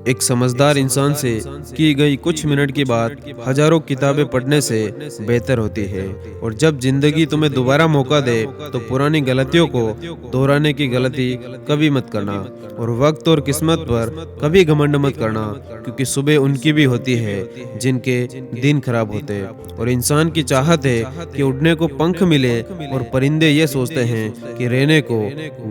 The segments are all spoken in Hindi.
एक समझदार इंसान से की गई कुछ मिनट की बात हजारों किताबें पढ़ने से बेहतर होती है। और जब जिंदगी तुम्हें दोबारा मौका दे तो पुरानी गलतियों को दोहराने की गलती कभी मत करना। और वक्त और किस्मत पर कभी घमंड मत करना, क्योंकि सुबह उनकी भी होती है जिनके दिन खराब होते। और इंसान की चाहत है कि उड़ने को पंख मिले, और परिंदे ये सोचते हैं कि रहने को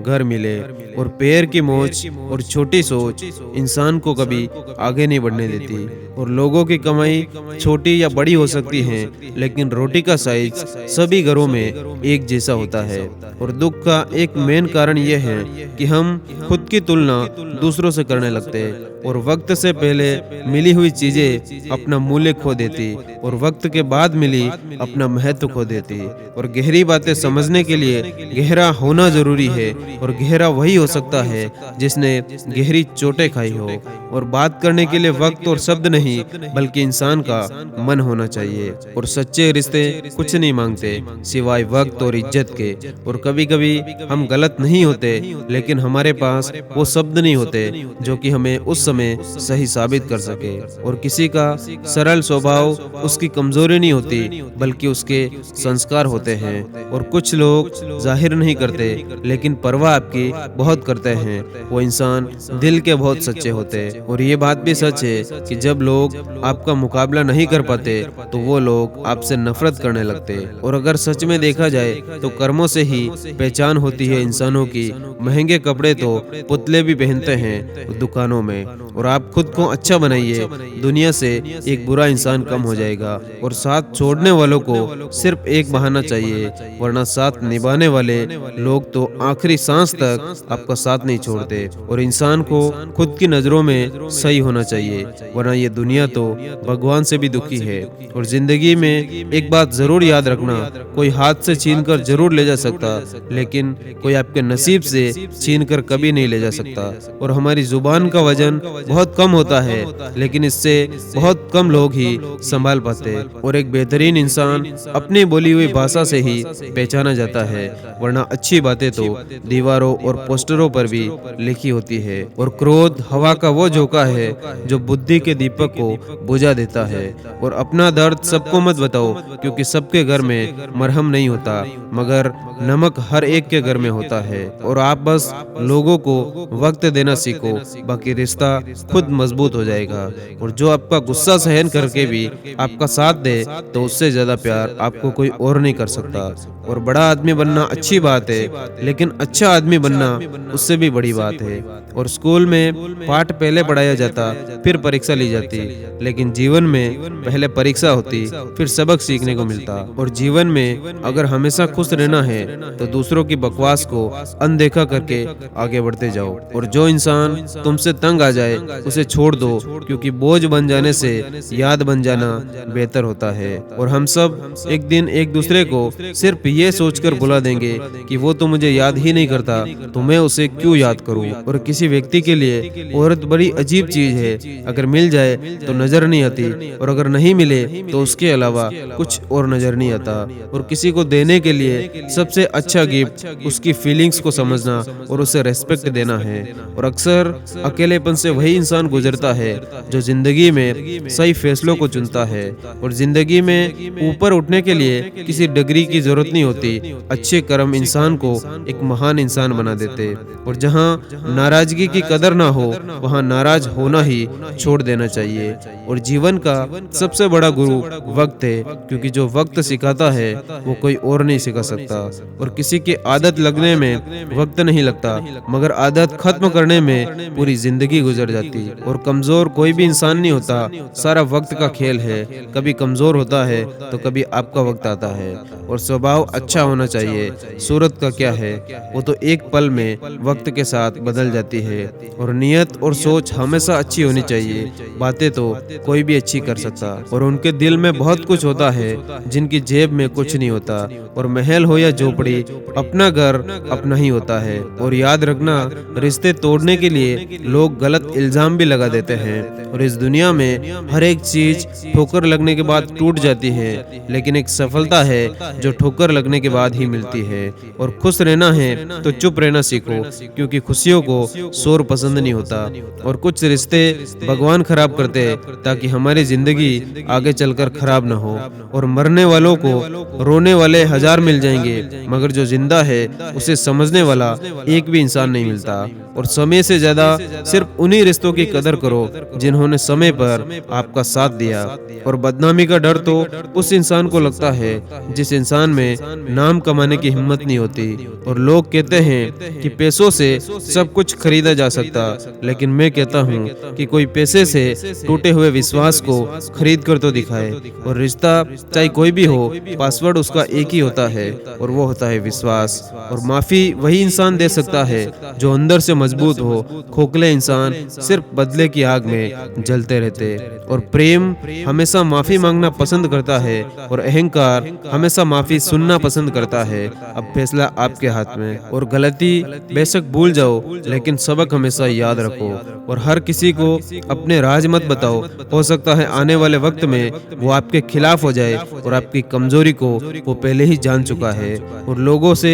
घर मिले। और पैर की मोच और छोटी सोच इंसान को कभी आगे नहीं बढ़ने देती। और लोगों की कमाई छोटी या बड़ी हो सकती है, लेकिन रोटी का साइज सभी घरों में एक जैसा होता है। और दुख का एक मेन कारण यह है कि हम खुद की तुलना दूसरों से करने लगते, और वक्त से पहले मिली हुई चीजें अपना मूल्य खो देती, और वक्त के बाद मिली अपना महत्व खो देती। और गहरी बातें समझने के लिए गहरा होना जरूरी है, और गहरा वही हो सकता है जिसने गहरी चोटें खाई हो। और बात करने के लिए वक्त और शब्द नहीं, बल्कि इंसान का मन होना चाहिए। और सच्चे रिश्ते कुछ नहीं मांगते सिवाय वक्त और इज्जत के। और कभी कभी हम गलत नहीं होते, लेकिन हमारे पास वो शब्द नहीं होते जो कि हमें उस समय सही साबित कर सके। और किसी का सरल स्वभाव उसकी कमजोरी नहीं होती, बल्कि उसके संस्कार होते हैं। और कुछ लोग जाहिर नहीं करते, लेकिन परवाह आपकी बहुत करते हैं। वो इंसान दिल के बहुत सच्चे होते। और ये बात भी सच है कि जब लोग आपका मुकाबला नहीं कर पाते तो वो लोग आपसे नफरत करने लगते। और अगर सच में देखा जाए तो कर्मों से ही पहचान होती है इंसानों की। महंगे कपड़े तो पुतले भी पहनते हैं दुकानों में। और आप खुद को अच्छा बनाइए, दुनिया से एक बुरा इंसान कम हो जाएगा। और साथ छोड़ने वालों को सिर्फ एक बहाना चाहिए, वरना साथ निभाने वाले लोग तो आखिरी सांस तक आपका साथ नहीं छोड़ते। और इंसान को खुद की नजरों में सही होना चाहिए, वरना ये दुनिया तो भगवान से भी दुखी है। और जिंदगी में एक बात जरूर याद रखना, कोई हाथ से छीन कर जरूर ले जा सकता, लेकिन कोई आपके नसीब से छीन कर कभी नहीं ले जा सकता। और हमारी जुबान का वजन बहुत कम होता है, लेकिन इससे बहुत कम लोग ही संभाल पाते। और एक बेहतरीन इंसान अपनी बोली हुई भाषा से ही पहचाना जाता है, वरना अच्छी बातें तो दीवारों और पोस्टरों पर भी लिखी होती है। और क्रोध हवा का वो झोंका है जो बुद्धि के दीपक को बुझा देता है। और अपना दर्द सबको मत बताओ, क्योंकि सबके घर में मरहम नहीं होता, मगर नमक हर एक के घर में होता है। और आप बस लोगों को वक्त देना सीखो, बाकी रिश्ता खुद मजबूत हो जाएगा। और जो आपका गुस्सा सहन करके भी आपका साथ दे, तो उससे ज्यादा प्यार आपको कोई और नहीं कर सकता। और बड़ा आदमी बनना अच्छी बात है, लेकिन अच्छा आदमी बनना उससे भी बड़ी बात है। और स्कूल में पाठ पहले पढ़ाया जाता, फिर परीक्षा ली जाती, लेकिन जीवन में पहले परीक्षा होती, फिर सबक सीखने को मिलता। और जीवन में अगर हमेशा खुश रहना है तो दूसरों की बकवास को अनदेखा करके आगे बढ़ते जाओ। और जो इंसान तुमसे तंग आ जाए उसे छोड़ दो, क्योंकि बोझ बन जाने से याद बन जाना बेहतर होता है। और हम सब एक दिन एक दूसरे को सिर्फ ये सोचकर बुला देंगे कि वो तो मुझे याद ही नहीं करता, तो मैं उसे क्यों याद करूं। और किसी व्यक्ति के लिए औरत बड़ी अजीब चीज है, अगर मिल जाए तो नजर नहीं आती, और अगर नहीं मिले तो उसके अलावा कुछ और नजर नहीं आता। और किसी को देने के लिए सबसे अच्छा गिफ्ट उसकी फीलिंग्स को समझना और उसे रेस्पेक्ट देना है। और अक्सर अकेलेपन से वही इंसान गुजरता है जो जिंदगी में सही फैसलों को चुनता है। और जिंदगी में ऊपर उठने के लिए किसी डिग्री की जरूरत नहीं होती, अच्छे कर्म इंसान को एक महान इंसान बना देते। और जहाँ नाराजगी की कदर ना हो, वहाँ नाराज होना ही छोड़ देना चाहिए। और जीवन का सबसे बड़ा गुरु वक्त है, क्योंकि जो वक्त सिखाता है वो कोई और नहीं सिखा सकता। और किसी की आदत लगने में वक्त नहीं लगता, मगर आदत खत्म करने में पूरी जिंदगी गुजर जाती। और कमजोर कोई भी इंसान नहीं होता, सारा वक्त का खेल है। कभी कमजोर होता है तो कभी आपका वक्त आता है। और स्वभाव अच्छा होना चाहिए, सूरत का क्या है, वो तो एक पल में वक्त के साथ बदल जाती है। और नियत और सोच हमेशा अच्छी होनी चाहिए, बातें तो कोई भी अच्छी कर सकता। और उनके दिल में बहुत कुछ होता है जिनकी जेब में कुछ नहीं होता। और महल हो या झोपड़ी, अपना घर अपना ही होता है। और याद रखना, रिश्ते तोड़ने के लिए लोग गलत इल्जाम भी लगा देते हैं। और इस दुनिया में हर एक चीज ठोकर लगने के बाद टूट जाती है, लेकिन एक सफलता है जो ठोकर लगने के बाद ही मिलती है। और खुश रहना है तो चुप रहना सीखो, क्योंकि खुशियों को शोर पसंद नहीं होता। और कुछ रिश्ते भगवान खराब करते हैं ताकि हमारी जिंदगी आगे चलकर खराब ना हो। और मरने वालों को रोने वाले हजार मिल जाएंगे, मगर जो जिंदा है उसे समझने वाला एक भी इंसान नहीं मिलता। और समय से ज्यादा सिर्फ उन्हीं रिश्तों की कदर करो जिन्होंने समय पर आपका साथ दिया। और बदनामी का डर तो उस इंसान को लगता है जिस इंसान में नाम कमाने की हिम्मत नहीं होती। और लोग कहते हैं कि पैसों से सब कुछ खरीदा जा सकता, लेकिन मैं कहता हूँ कि कोई पैसे से टूटे हुए विश्वास को खरीद कर तो दिखाए। और रिश्ता चाहे कोई भी हो, पासवर्ड उसका एक ही होता है, और वो होता है विश्वास। और माफी वही इंसान दे सकता है जो अंदर से मजबूत हो। खोखले इंसान सिर्फ बदले की आग में जलते रहते। और प्रेम हमेशा माफी मांगना पसंद करता है, और अहंकार हमेशा माफी सुनना पसंद करता है। अब फैसला आपके हाथ में। और गलती बेशक भूल जाओ, लेकिन सबक हमेशा याद रखो। और हर किसी को अपने राज मत बताओ, हो सकता है आने वाले वक्त में वो आपके खिलाफ हो जाए, और आपकी कमजोरी को वो पहले ही जान चुका है। और लोगों से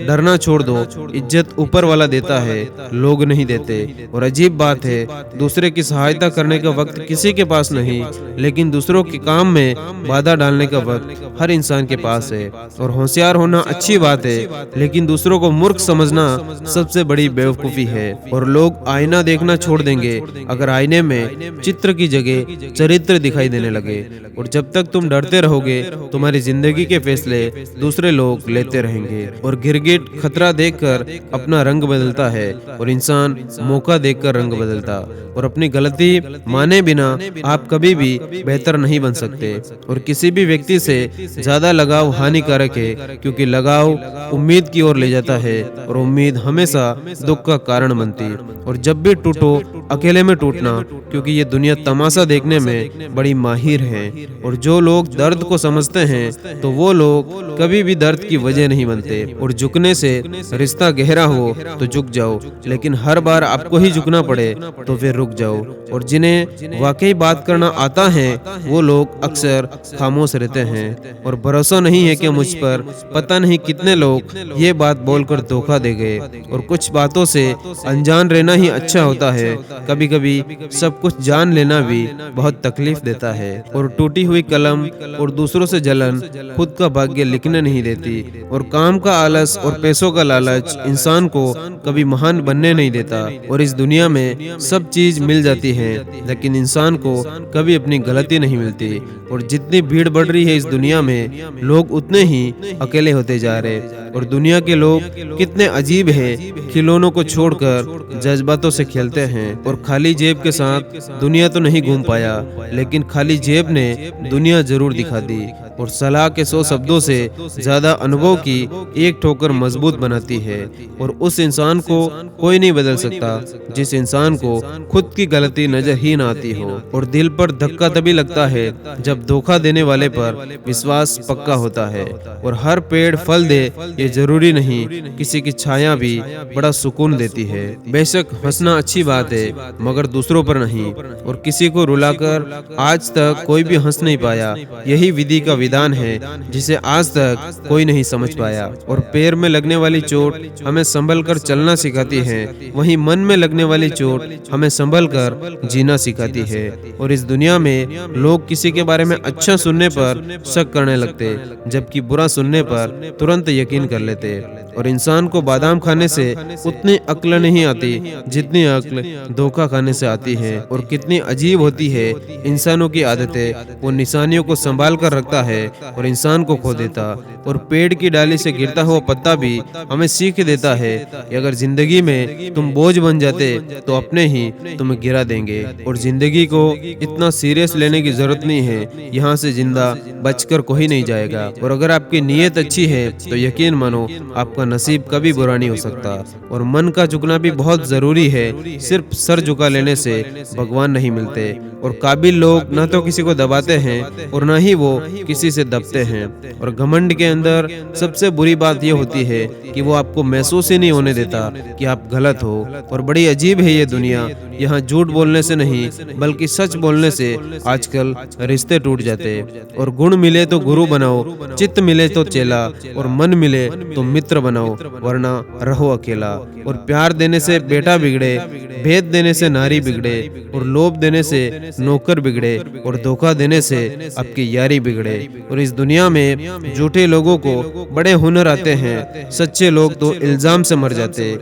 डरना छोड़ दो, इज्जत ऊपर वाला देता है, लोग नहीं देते। और अजीब बात है, दूसरे की सहायता करने का वक्त किसी के पास नहीं, लेकिन दूसरों के काम में बाधा डालने का वक्त हर इंसान के पास है। और होशियार होना अच्छी बात है, लेकिन दूसरों को मूर्ख समझना सबसे बड़ी बेवकूफी है। और लोग आईना देखना छोड़ देंगे अगर आईने में चित्र की जगह चरित्र दिखाई देने लगे। और जब तक तुम डरते रहोगे, तुम्हारी जिंदगी के फैसले दूसरे लोग लेते रहेंगे। और गिरगिट खतरा देखकर अपना रंग बदलता है, और इंसान मौका देखकर रंग बदलता। और अपनी गलती माने बिना आप कभी भी बेहतर नहीं बन सकते। और किसी भी व्यक्ति से ज्यादा लगाव हानिकारक है, क्योंकि लगाव उम्मीद की ओर ले जाता है, और उम्मीद हमेशा दुख का कारण बनती। और जब भी टूटो, अकेले में टूटना, क्योंकि ये दुनिया तमाशा देखने में बड़ी माहिर है। और जो लोग दर्द को समझते हैं तो वो लोग कभी भी दर्द की वजह नहीं बनते। और झुकने से रिश्ता गहरा हो तो झुक जाओ, लेकिन हर बार आपको ही झुकना पड़े तो फिर रुक जाओ। और जिन्हें वाकई बात करना आता है वो लोग अक्सर खामोश रहते हैं। और भरोसा नहीं है कि मुझ पर पता नहीं कितने लोग ये बात बोलकर धोखा दे गए। और कुछ बातों से अनजान रहना ही अच्छा होता है। कभी कभी सब कुछ जान लेना भी बहुत तकलीफ देता है। और टूटी हुई कलम और दूसरों से जलन खुद का भाग्य लिखने नहीं देती। और काम का आलस और पैसों का लालच इंसान को कभी महान बनने नहीं देता। और इस दुनिया में सब चीज मिल जाती है, लेकिन इंसान को कभी अपनी गलती नहीं मिलती। और जितनी भीड़ बढ़ रही है इस दुनिया में, लोग उतने ही अकेले होते जा रहे। और दुनिया के लोग कितने अजीब हैं, खिलौनों को छोड़कर जज्बातों से खेलते हैं। और खाली जेब के साथ दुनिया तो नहीं घूम पाया, लेकिन खाली जेब ने दुनिया जरूर दिखा दी। और सलाह के 100 शब्दों से ज्यादा अनुभव की एक ठोकर मजबूत बनाती है। और उस इंसान को कोई नहीं बदल सकता जिस इंसान को खुद की गलती नजर ही ना आती हो। और दिल पर धक्का तभी लगता है जब धोखा देने वाले पर विश्वास पक्का होता है। और हर पेड़ फल दे ये जरूरी नहीं, किसी की छाया भी बड़ा सुकून देती है। बेशक हंसना अच्छी बात है, मगर दूसरों पर नहीं। और किसी को रुलाकर आज तक कोई भी हंस नहीं पाया। यही विधि का विधान है जिसे आज तक कोई नहीं समझ पाया। और पैर में लगने वाली चोट हमें संभल कर चलना सिखाती है, वहीं मन में लगने वाली चोट हमें संभल कर जीना सिखाती है। और इस दुनिया में लोग किसी के बारे में अच्छा सुनने पर शक करने लगते, जबकि बुरा सुनने पर तुरंत यकीन कर लेते। और इंसान को बादाम खाने से उतनी अक्ल नहीं आती जितनी अक्ल धोखा खाने से आती है। और कितनी अजीब होती है इंसानों की आदतें, वो निशानियों को संभाल कर रखता है और इंसान को खो देता। और पेड़ की डाली से गिरता हुआ पत्ता भी हमें सीख देता है कि अगर जिंदगी में तुम बोझ बन जाते तो अपने ही तुम्हें गिरा देंगे। और जिंदगी को इतना सीरियस लेने की जरूरत नहीं है, यहाँ से जिंदा बचकर कोई नहीं जाएगा। और अगर आपकी नीयत अच्छी है तो यकीन मानो आपका आपका नसीब कभी बुरा नहीं हो सकता। और मन का झुकना भी बहुत जरूरी है, सिर्फ सर झुका लेने से भगवान नहीं मिलते। और काबिल लोग न तो किसी को दबाते हैं और न ही वो किसी से दबते हैं। और घमंड के अंदर सबसे बुरी बात यह होती है कि वो आपको महसूस ही नहीं होने देता कि आप गलत हो। और बड़ी अजीब है ये दुनिया, यहाँ झूठ बोलने से नहीं बल्कि सच बोलने से आजकल रिश्ते टूट जाते। और गुण मिले तो गुरु बनाओ, चित्त मिले तो चेला, और मन मिले तो मित्र बनाओ, वरना रहो अकेला। और प्यार देने से बेटा बिगड़े, भेद देने से नारी बिगड़े, और लोभ देने से नौकर बिगड़े, और धोखा देने से आपकी यारी बिगड़े। और इस दुनिया में झूठे लोगों को बड़े हुनर आते हैं, सच्चे लोग तो इल्जाम से मर जाते।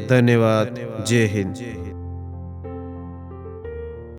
धन्यवाद। जय हिंद।